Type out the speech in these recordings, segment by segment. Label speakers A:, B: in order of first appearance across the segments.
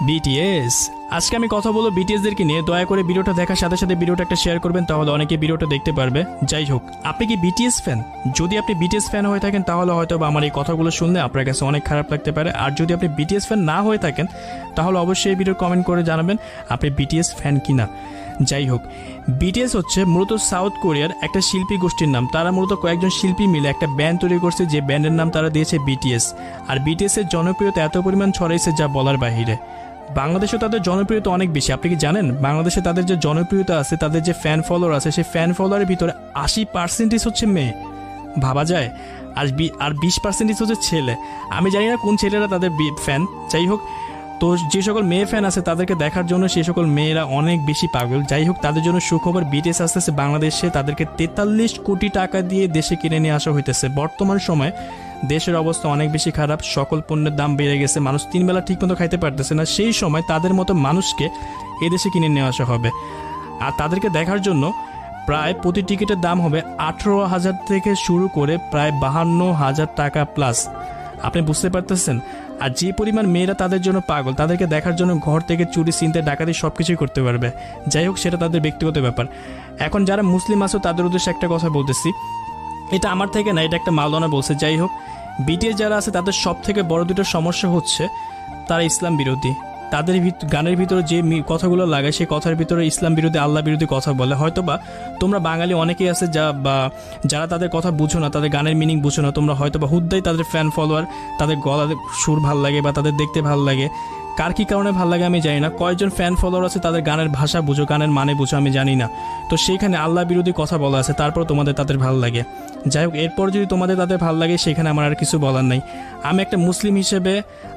A: BTS. আজকে আমি কথা বলবো বিটিএসদেরকে নিয়ে। দয়া করে ভিডিওটা দেখার সাথে সাথে ভিডিওটা একটা শেয়ার করবেন, তাহলে অনেকে ভিডিওটা দেখতে পারবে। যাই হোক, আপনি কি বিটিএস ফ্যান? যদি আপনি বিটিএস ফ্যান হয়ে থাকেন তাহলে হয়তো বা আমার এই কথাগুলো শুনলে আপনার কাছে অনেক খারাপ লাগতে পারে। আর যদি আপনি বিটিএস ফ্যান না হয়ে থাকেন তাহলে অবশ্যই এই ভিডিও কমেন্ট করে জানাবেন আপনি বিটিএস ফ্যান কিনা। যাই হোক, বিটিএস হচ্ছে মূলত সাউথ কোরিয়ার একটা শিল্পী গোষ্ঠীর নাম। তারা মূলত কয়েকজন শিল্পী মিলে একটা ব্যান্ড তৈরি করছে, যে ব্যান্ডের নাম তারা দিয়েছে বিটিএস। আর বিটিএস এর জনপ্রিয়তা এত পরিমাণ ছড়াইছে যা বলার বাহিরে। বাংলাদেশেও তাদের জনপ্রিয়তা অনেক বেশি। আপনি কি জানেন বাংলাদেশে তাদের যে জনপ্রিয়তা আছে, তাদের যে ফ্যান ফলোয়ার আছে, সেই ফ্যান ফলোয়ারের ভিতরে 80% হচ্ছে মেয়ে। ভাবা যায়। আর 20% হচ্ছে ছেলে। আমি জানি না কোন ছেলেরা তাদের ফ্যান। যাই হোক, তো যে সকল মেয়ে ফ্যান আছে তাদেরকে দেখার জন্য সেই সকল মেয়েরা অনেক বেশি পাগল। যাই হোক, তাদের জন্য সুখবর, বিটিএস আসতেছে বাংলাদেশে। তাদেরকে 43 কোটি টাকা দিয়ে দেশে কিনে নিয়ে আসা হইতেছে। বর্তমান সময়ে দেশের অবস্থা অনেক বেশি খারাপ, সকল পণ্যের দাম বেড়ে গেছে, মানুষ 3 বেলা ঠিকমতো খাইতে পারতেছে না। সেই সময় তাদের মতো মানুষকে এদেশে কিনে নিয়ে আসা হবে। আর তাদেরকে দেখার জন্য প্রায় প্রতি টিকিটের দাম হবে 18,000 থেকে শুরু করে প্রায় 52,000 টাকা প্লাস। আপনি বুঝতে পারতেছেন? আর যে পরিমাণ মেয়েরা তাদের জন্য পাগল, তাদেরকে দেখার জন্য ঘর থেকে চুরি, ছিনতে, ডাকাতি সব কিছুই করতে পারবে। যাই হোক, সেটা তাদের ব্যক্তিগত ব্যাপার। এখন যারা মুসলিম আছে তাদের উদ্দেশ্যে একটা কথা বলতেছি, এটা আমার থেকে না, এটা একটা মাওলানা বলছে। যাই হোক, বিটিএস যারা আছে তাদের সব থেকে বড় দুটো সমস্যা হচ্ছে তারা ইসলাম বিরোধী। তাদের গানের ভিতরে যে কথাগুলো লাগায় সেই কথার ভিতরে ইসলাম বিরোধী, আল্লাহ বিরোধী কথা বলে। হয়তো বা তোমরা বাঙালি অনেকেই আছে যারা তাদের কথা বুঝো না, তাদের গানের মিনিং বুঝো না। তোমরা হয়তো বা হুদ্দাই তাদের ফ্যান ফলোয়ার, তাদের গলা সুর ভাল লাগে বা তাদের দেখতে ভাল লাগে। কার কী কারণে ভাল লাগে আমি জানি না। কয়েকজন ফ্যান ফলোয়ার আছে তাদের গানের ভাষা বুঝো, গানের মানে বুঝো, আমি জানি না। তো সেইখানে আল্লাহ বিরোধী কথা বলা আছে, তারপর তোমাদের তাদের ভাল লাগে। যাই হোক, এরপর যদি তোমাদের তাদের ভাল লাগে সেখানে আমার আর কিছু বলার নাই। আমি একটা মুসলিম হিসেবে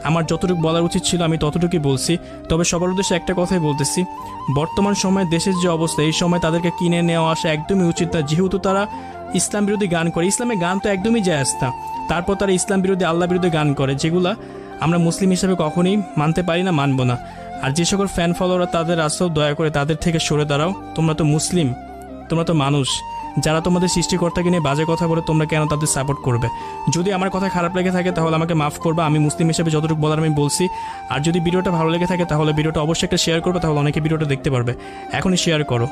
A: আমার যতটুকু বলার উচিত ছিল আমি ততটুকুই বলছি। তবে সবার উদ্দেশ্যে একটা কথাই বলতেছি, বর্তমান সময়ে দেশের যে অবস্থা, এই সময় তাদেরকে কিনে নেওয়া আসা একদমই উচিত না, যেহেতু তারা ইসলাম বিরোধী গান করে। ইসলামের গান তো একদমই জায়েজ না, তারপর তারা ইসলাম বিরোধী, আল্লাহ বিরোধী গান করে, যেগুলা আমরা মুসলিম হিসেবে কখনোই মানতে পারি না, মানব না। আর যে সকল ফ্যান ফলোয়াররা তাদের আসো, দয়া করে তাদের থেকে সরে দাঁড়াও। তোমরা তো মুসলিম, তোমরা তো মানুষ। যারা তোমাদের সৃষ্টিকর্তাকে নিয়ে বাজে কথা বলে তোমরা কেন তাদের সাপোর্ট করবে? যদি আমার কথা খারাপ লেগে থাকে তাহলে আমাকে মাফ করবা। আমি মুসলিম হিসেবে যতটুকু বলার আমি বলছি। আর যদি ভিডিওটা ভালো লেগে থাকে তাহলে ভিডিওটা অবশ্যই একটা শেয়ার করবে, তাহলে অনেকে ভিডিওটা দেখতে পারবে। এখনই শেয়ার করো।